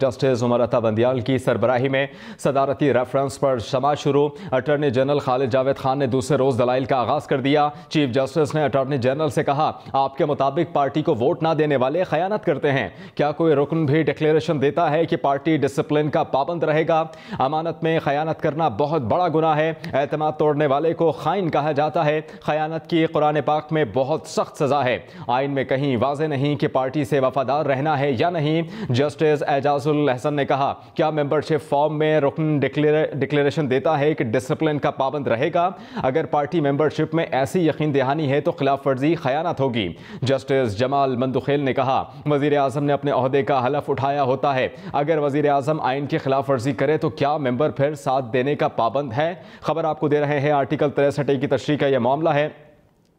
Justice Umar Ata Bandial की सरबराही में सदारती reference पर समाअत शुरू। अटॉर्नी जनरल खालिद जावेद खान ने दूसरे रोज दलाइल का आगाज कर दिया। चीफ जस्टिस ने अटॉर्नी जनरल से कहा, आपके मुताबिक पार्टी को वोट ना देने वाले खयानत करते हैं। क्या कोई रुकन भी डिक्लेरेशन देता है कि पार्टी डिसिप्लिन का पाबंद रहेगा? अमानत में खयानत करना बहुत बड़ा गुनाह है। एतमाद तोड़ने वाले को खाइन कहा जाता है। खयानत की कुरान पाक में बहुत सख्त सजा है। आइन में कहीं वाज़ेह नहीं कि पार्टी से वफादार रहना है या नहीं। जस्टिस एजाजुल हसन ने कहा, क्या मेंबरशिप फॉर्म में रुकन डिक्लेरेशन देता है कि डिसिप्लिन का पाबंद रहेगा? अगर पार्टी मेंबरशिप में ऐसी यकीन दहानी है तो खिलाफ वर्जी खयानत होगी। जस्टिस जमाल मंदुखेल ने कहा, वजीर आजम ने अपने ओहदे का हलफ उठाया होता है। अगर वजीर आजम आइन की खिलाफ वर्जी करे तो क्या मेंबर फिर साथ देने का पाबंद है? खबर आपको दे रहे हैं आर्टिकल 63 की तशरीह का यह मामला है।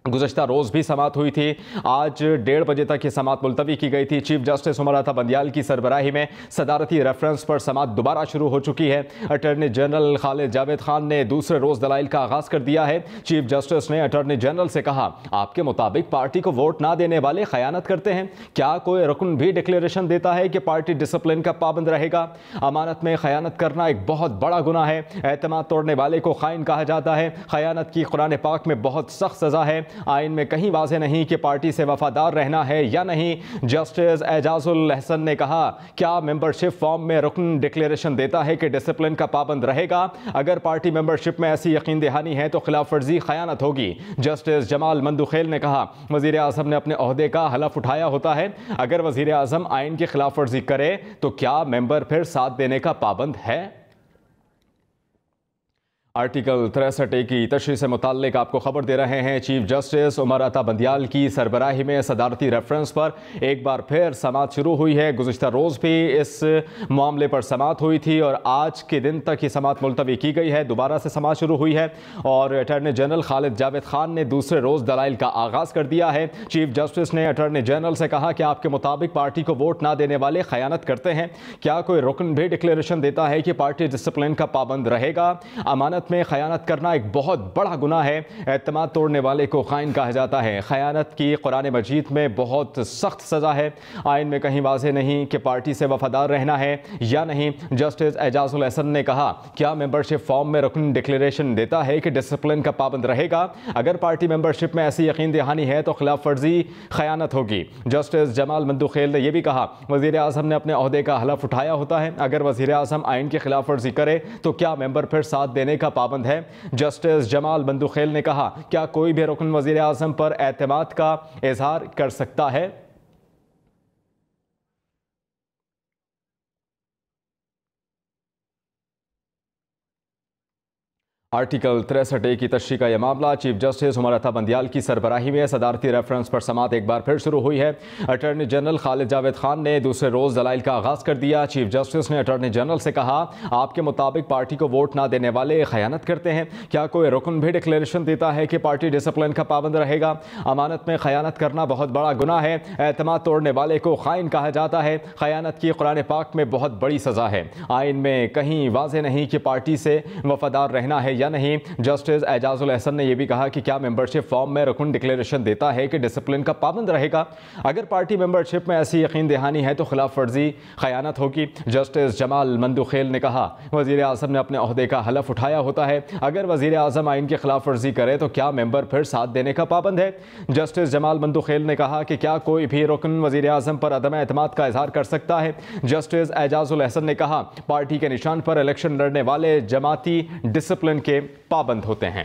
गुज़श्ता रोज़ भी समाअत हुई थी। आज 1:30 बजे तक ये समाअत मुलतवी की गई थी। चीफ जस्टिस उमर अता बंदियाल की सरबराही में सदारती रेफरेंस पर समाअत दोबारा शुरू हो चुकी है। अटॉर्नी जनरल खालिद जावेद खान ने दूसरे रोज़ दलाइल का आगाज़ कर दिया है। चीफ जस्टिस ने अटॉर्नी जनरल से कहा, आपके मुताबिक पार्टी को वोट ना देने वाले खयानत करते हैं। क्या कोई रुकन भी डिक्लेरेशन देता है कि पार्टी डिसिप्लिन का पाबंद रहेगा? अमानत में खयानत करना एक बहुत बड़ा गुनाह है। एतमाद तोड़ने वाले को खाइन कहा जाता है। खयानत की कुरान पाक में बहुत सख्त सजा है। आइन में कहीं वाज़ेह नहीं कि पार्टी से वफादार रहना है या नहीं। जस्टिस एजाजुल हसन ने कहा, क्या मेंबरशिप फॉर्म में रुकन डिक्लेरेशन देता है कि डिसिप्लिन का पाबंद रहेगा? अगर पार्टी मेंबरशिप में ऐसी यकीन दहानी है तो खिलाफ वर्जी खयानत होगी। जस्टिस जमाल मंदुखेल ने कहा, वजीर आजम ने अपने ओहदे का हलफ उठाया होता है। अगर वजीर आजम आइन की खिलाफ वर्जी करे तो क्या मेंबर फिर साथ देने का पाबंद है? आर्टिकल 63 की तशरीह से मुताल्लिक आपको खबर दे रहे हैं। चीफ जस्टिस उमर अता बंदियाल की सरबराही में सदारती रेफरेंस पर एक बार फिर समाअत शुरू हुई है। गुज़श्ता रोज़ भी इस मामले पर समाअत हुई थी और आज के दिन तक ये समाअत मुलतवी की गई है। दोबारा से समाअत शुरू हुई है और अटॉर्नी जनरल खालिद जावेद खान ने दूसरे रोज़ दलाइल का आगाज़ कर दिया है। चीफ जस्टिस ने अटॉर्नी जनरल से कहा कि आपके मुताबिक पार्टी को वोट ना देने वाले खयानत करते हैं। क्या कोई रुकन भी डिक्लेरेशन देता है कि पार्टी डिसिप्लिन का पाबंद रहेगा? अमानत में खयानत करना एक बहुत बड़ा गुनाह है। एतमाद तोड़ने वाले को खाइन कहा जाता है। खयानत की कुरान मजीद में बहुत सख्त सजा है। आइन में कहीं वाज़ेह नहीं कि पार्टी से वफादार रहना है या नहीं। जस्टिस एजाजुल हसन ने कहा, क्या मेंबरशिप फॉर्म में रुकन डिक्लेरेशन देता है कि डिसिप्लिन का पाबंद रहेगा? अगर पार्टी मेंबरशिप में ऐसी यकीन दहानी है तो खिलाफ वर्जी खयानत होगी। जस्टिस जमाल मंदुखेल ने यह भी कहा, वजीर आजम ने अपने ओहदे का हलफ उठाया होता है। अगर वजीर आजम आइन की खिलाफ वर्जी करे तो क्या मेंबर फिर साथ देने का पाबंद है? जस्टिस जमाल मंदुखेल ने कहा, क्या कोई भी रुकन वजीर आजम पर एतमाद का इजहार कर सकता है? आर्टिकल 63 की तशरीह का यह मामला। चीफ जस्टिस उमर अता बंदियाल की सरबराही में सदारती रेफरेंस पर समाअत एक बार फिर शुरू हुई है। अटॉर्नी जनरल खालिद जावेद खान ने दूसरे रोज़ दलाइल का आगाज़ कर दिया। चीफ जस्टिस ने अटॉर्नी जनरल से कहा, आपके मुताबिक पार्टी को वोट ना देने वाले खयानत करते हैं। क्या कोई रुकन भी डिक्लेरेशन देता है कि पार्टी डिसिप्लिन का पाबंद रहेगा? अमानत में खयानत करना बहुत बड़ा गुनाह है। एतमाद तोड़ने वाले को खाइन कहा जाता है। खयानत की कुरान पाक में बहुत बड़ी सजा है। आइन में कहीं वाज़ेह नहीं कि पार्टी से वफादार रहना है या नहीं। जस्टिस एजाजुल हसन ने यह भी कहा कि क्या मेंबरशिप फॉर्म में रुकन डिक्लेरेशन देता है कि डिसिप्लिन का पाबंद रहेगा? अगर पार्टी मेंबरशिप में ऐसी यकीन दहानी है तो खिलाफ वर्जी खयानत होगी। जस्टिस जमाल मंदुखेल ने कहा, वजीर आजम ने अपने ओहदे का हलफ उठाया होता है। अगर वजीर आजम आइन की खिलाफ वर्जी करे तो क्या मेंबर फिर साथ देने का पाबंद है? जस्टिस जमाल मंदुखेल ने कहा कि क्या कोई भी रुकन वजीर आजम पर अदम एतमाद का इजहार कर सकता है? जस्टिस एजाजुल हसन ने कहा, पार्टी के निशान पर इलेक्शन लड़ने वाले जमाती डिसिप्लिन के पाबंद होते हैं।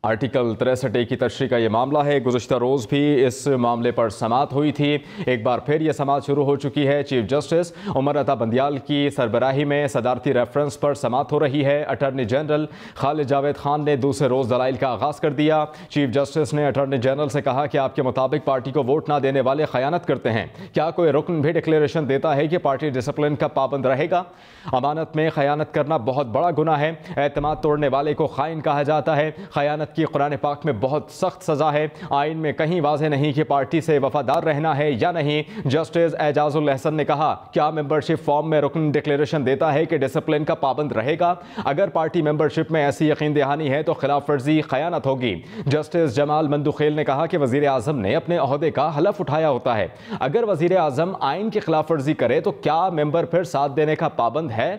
आर्टिकल 63 की तशरीह का यह मामला है। गुज़श्ता रोज़ भी इस मामले पर समाअत हुई थी। एक बार फिर यह समाअत शुरू हो चुकी है। चीफ जस्टिस उमर अता बंदियाल की सरबराही में सदारती रेफरेंस पर समाअत हो रही है। अटॉर्नी जनरल खालिद जावेद खान ने दूसरे रोज़ दलाइल का आगाज़ कर दिया। चीफ जस्टिस ने अटॉर्नी जनरल से कहा कि आपके मुताबिक पार्टी को वोट ना देने वाले खयानत करते हैं। क्या कोई रुकन भी डिक्लेरेशन देता है कि पार्टी डिसिप्लिन का पाबंद रहेगा? अमानत में खयानत करना बहुत बड़ा गुनाह है। एतमाद तोड़ने वाले को खाइन कहा जाता है। खयानत जबकि कुरान पाक में बहुत सख्त सज़ा है। आइन में कहीं वाज़ेह नहीं कि पार्टी से वफादार रहना है या नहीं। जस्टिस एजाजुल एहसन ने कहा, क्या मेंबरशिप फॉर्म में रुकन डिक्लेरेशन देता है कि डिसिप्लिन का पाबंद रहेगा? अगर पार्टी मेंबरशिप में ऐसी यकीन दहानी है तो खिलाफ वर्जी खयानत होगी। जस्टिस जमाल मंदुखेल ने कहा कि वज़ीर आज़म ने अपने ओहदे का हलफ उठाया होता है। अगर वज़ीर आज़म आइन की खिलाफ वर्जी करे तो क्या मेंबर फिर साथ देने का पाबंद है?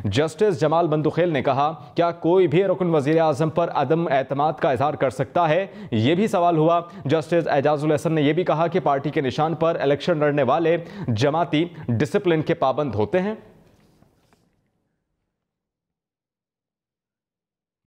जस्टिस जमाल मंदुखेल ने कहा, क्या कोई भी रुकन वज़ीर आज़म पर अदम एतमाद का इजहार कर सकता है? यह भी सवाल हुआ। जस्टिस एजाजुल एहसन ने यह भी कहा कि पार्टी के निशान पर इलेक्शन लड़ने वाले जमाती डिसिप्लिन के पाबंद होते हैं।